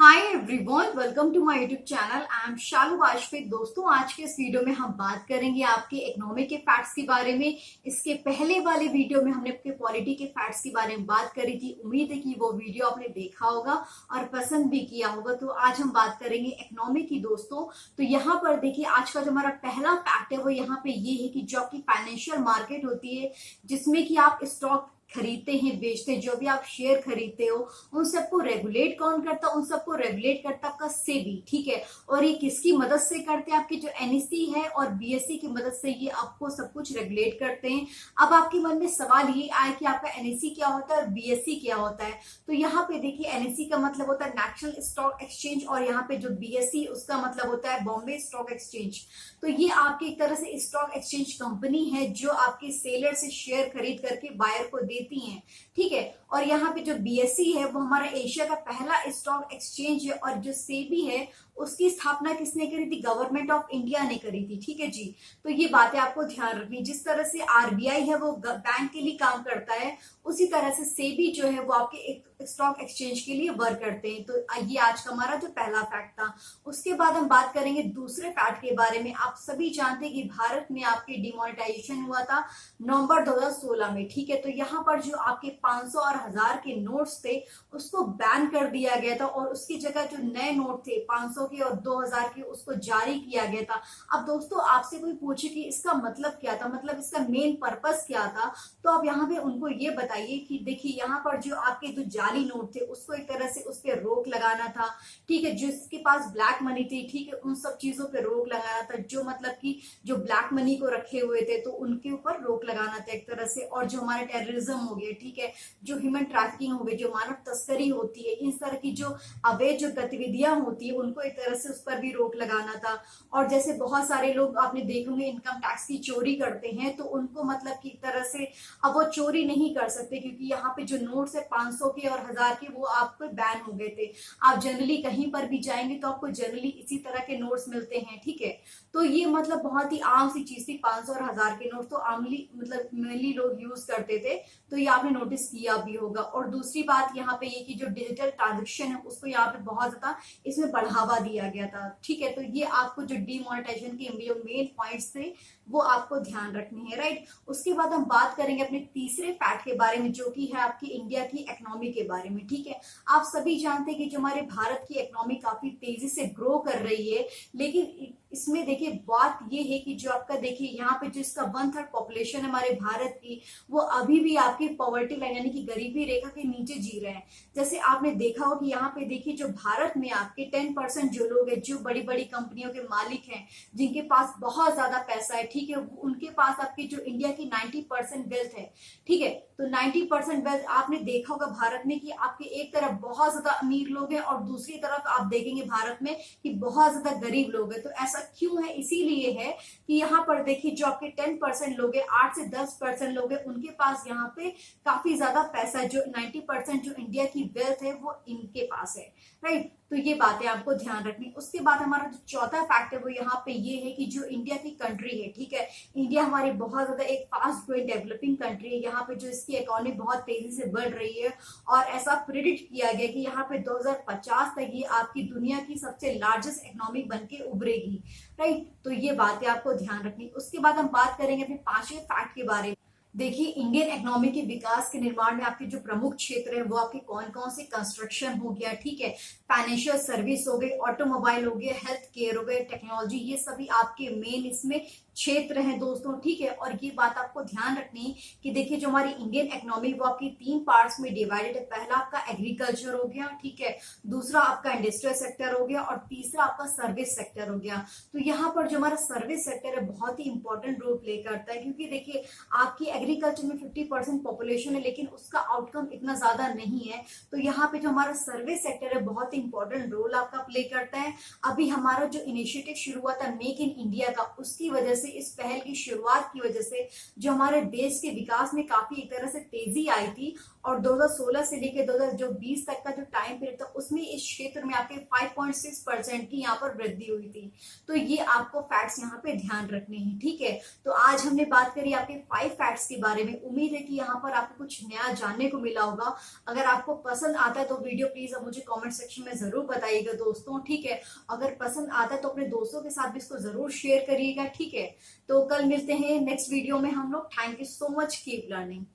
Hi everyone, welcome to my YouTube channel. I am Shalu Vajpayee. दोस्तों, आज के इस वीडियो में हम बात करेंगे आपके इकोनॉमिक के फैक्ट्स के बारे में। इसके पहले वाले वीडियो में हमने आपके पॉलिटी के फैक्ट्स के बारे में बात करी थी। उम्मीद है कि वो वीडियो आपने देखा होगा और पसंद भी किया होगा। तो आज हम बात करेंगे इकोनॉमिक की दोस्तों। तो यहाँ पर देखिए, आज का जो हमारा पहला फैक्ट है वो यहाँ पे ये है कि जो आपकी फाइनेंशियल मार्केट होती है, जिसमें कि आप स्टॉक खरीदते हैं, बेचते हैं, जो भी आप शेयर खरीदते हो, उन सबको रेगुलेट कौन करता है? उन सबको रेगुलेट करता है आपका सेबी। ठीक है, और ये किसकी मदद से करते हैं? आपकी जो एनएससी है और बीएससी की मदद से ये आपको सब कुछ रेगुलेट करते हैं। अब आपके मन में सवाल ये आए कि आपका एनएससी क्या होता है और बीएससी क्या होता है। तो यहाँ पे देखिए, एनएससी का मतलब होता है नेशनल स्टॉक एक्सचेंज, और यहाँ पे जो बीएससी उसका मतलब होता है बॉम्बे स्टॉक एक्सचेंज। तो ये आपकी एक तरह से स्टॉक एक्सचेंज कंपनी है जो आपके सेलर से शेयर खरीद करके बायर को देती हैं। ठीक है, और यहाँ पे जो बीएससी है वो हमारा एशिया का पहला स्टॉक एक्सचेंज है, और जो सेबी है उसकी स्थापना किसने करी थी? गवर्नमेंट ऑफ इंडिया ने करी थी। ठीक है जी, तो ये बातें आपको ध्यान रखनी। जिस तरह से आरबीआई है वो बैंक के लिए काम करता है, उसी तरह से सेबी जो है वो आपके एक स्टॉक एक्सचेंज के लिए वर्क करते हैं। तो ये आज का हमारा जो पहला फैक्ट था। उसके बाद हम बात करेंगे दूसरे फैक्ट के बारे में। आप सभी जानते हैं कि भारत में आपके डिमोनेटाइजेशन हुआ था नवंबर 2016 में। ठीक है, तो यहाँ पर जो आपके 500 और 1000 के नोट्स थे उसको बैन कर दिया गया था, और उसकी जगह जो नए नोट थे 500 के और 2000 के उसको जारी किया गया था। अब दोस्तों, आपसे कोई पूछे कि इसका मतलब क्या था, मतलब इसका मेन पर्पस क्या था, तो आप यहाँ पे उनको ये बताइए कि देखिए, यहाँ पर जो आपके जो जाली नोट थे उसको एक तरह से उस पर रोक लगाना था। ठीक है, जिसके पास ब्लैक मनी थी, ठीक है, उन सब चीजों पे रोक लगाना था। जो मतलब कि जो ब्लैक मनी को रखे हुए थे तो उनके ऊपर रोक लगाना था एक तरह से। और जो हमारे टेररिज्म हो गया, ठीक है, जो ह्यूमन ट्रैफिकिंग हो गई, जो मानव तस्करी होती है, इन तरह की जो अवैध जो गतिविधियां होती है उनको एक तरह से उस पर भी रोक लगाना था। और जैसे बहुत सारे लोग आपने देखे होंगे इनकम टैक्स की चोरी करते हैं, तो उनको मतलब की तरह से अब वो चोरी नहीं कर सकते, क्योंकि यहाँ पे जो नोट्स है 500 के और 1000 के वो आपको बैन हो गए थे। आप जनरली कहीं पर भी जाएंगे तो आपको जनरली इसी तरह के नोट्स मिलते हैं। ठीक है, तो ये मतलब बहुत ही आम सी चीज थी। 500 और 1000 के नोट तो आमली मतलब मेनली लोग यूज करते थे, तो ये आपने नोटिस किया भी होगा। और दूसरी बात यहाँ पे ये कि जो डिजिटल ट्रांजेक्शन है उसको यहाँ पे बहुत ज्यादा इसमें बढ़ावा दिया गया था। ठीक है, तो ये आपको जो डीमोनेटाइजेशन के जो मेन पॉइंट्स थे वो आपको ध्यान रखने हैं, राइट। उसके बाद हम बात करेंगे अपने तीसरे फैक्ट के बारे में, जो कि है आपकी इंडिया की इकोनॉमी के बारे में। ठीक है, आप सभी जानते हैं कि जो हमारे भारत की इकोनॉमी काफी तेजी से ग्रो कर रही है, लेकिन इसमें देखिए बात ये है कि जो आपका देखिए यहाँ पे जो इसका 1/3 पॉपुलेशन है हमारे भारत की, वो अभी भी आपकी पॉवर्टी लाइन यानी कि गरीबी रेखा के नीचे जी रहे हैं। जैसे आपने देखा हो कि यहाँ पे देखिए, जो भारत में आपके 10% जो लोग हैं, जो बड़ी बड़ी कंपनियों के मालिक हैं, जिनके पास बहुत ज्यादा पैसा है, ठीक है, उनके पास आपकी जो इंडिया की 90% वेल्थ है। ठीक है, तो 90% वेल्थ आपने देखा होगा भारत में कि आपके एक तरफ बहुत ज्यादा अमीर लोग हैं और दूसरी तरफ आप देखेंगे भारत में कि बहुत ज्यादा गरीब लोग हैं। तो ऐसा क्यों है? इसीलिए है कि यहाँ पर देखिए, जो आपके 10% लोग हैं, 8 से 10% लोग हैं, उनके पास यहाँ पे काफी ज्यादा पैसा है। जो 90% जो इंडिया की वेल्थ है वो इनके पास है, राइट। तो ये बातें आपको ध्यान रखनी। उसके बाद हमारा जो चौथा फैक्ट है वो यहाँ पे ये है कि जो इंडिया की कंट्री है, ठीक है, इंडिया हमारी बहुत ज्यादा एक फास्ट ग्रोइंग डेवलपिंग कंट्री है। यहाँ पे जो इसकी इकोनॉमी बहुत तेजी से बढ़ रही है, और ऐसा प्रिडिक्ट किया गया कि यहाँ पे 2050 तक ये आपकी दुनिया की सबसे लार्जेस्ट इकोनॉमी बन के उभरेगी, राइट। तो ये बातें आपको ध्यान रखनी। उसके बाद हम बात करेंगे अपने पांचवें फैक्ट के बारे में। देखिए, इंडियन इकोनॉमी के विकास के निर्माण में आपके जो प्रमुख क्षेत्र है वो आपके कौन कौन से? कंस्ट्रक्शन हो गया, ठीक है, फाइनेंशियल सर्विस हो गई, ऑटोमोबाइल हो गया, हेल्थ केयर हो गए, टेक्नोलॉजी, ये सभी आपके मेन इसमें क्षेत्र हैं दोस्तों। ठीक है, और ये बात आपको ध्यान रखनी कि देखिए, जो हमारी इंडियन इकोनॉमी वो आपकी 3 पार्ट्स में डिवाइडेड है। पहला आपका एग्रीकल्चर हो गया, ठीक है, दूसरा आपका इंडस्ट्रियल सेक्टर हो गया, और तीसरा आपका सर्विस सेक्टर हो गया। तो यहाँ पर जो हमारा सर्विस सेक्टर है बहुत ही इंपॉर्टेंट रोल प्ले करता है, क्योंकि देखिए आपकी एग्रीकल्चर में 50% पॉपुलेशन है, लेकिन उसका आउटकम इतना ज्यादा नहीं है। तो यहाँ पे जो हमारा सर्विस सेक्टर है बहुत इंपॉर्टेंट रोल आपका प्ले करता है। अभी हमारा जो इनिशिएटिव शुरू हुआ था मेक इन इंडिया का, उसकी वजह से, इस पहल की शुरुआत की वजह से जो हमारे देश के विकास में काफी एक तरह से तेजी आई थी, और 2016 से लेकर 2020 तक का जो टाइम पीरियड था उसमें इस क्षेत्र में आपके 5.6% की यहाँ पर वृद्धि हुई थी। तो ये आपको फैक्ट्स यहाँ पे ध्यान रखने हैं, ठीक है। तो आज हमने बात करी आपके 5 फैक्ट्स के बारे में। उम्मीद है कि यहाँ पर आपको कुछ नया जानने को मिला होगा। अगर आपको पसंद आता है तो वीडियो प्लीज अब मुझे कमेंट सेक्शन में जरूर बताइएगा दोस्तों, ठीक है। अगर पसंद आता है तो अपने दोस्तों के साथ भी इसको जरूर शेयर करिएगा, ठीक है। तो कल मिलते हैं नेक्स्ट वीडियो में हम लोग। Thank you so much, keep learning.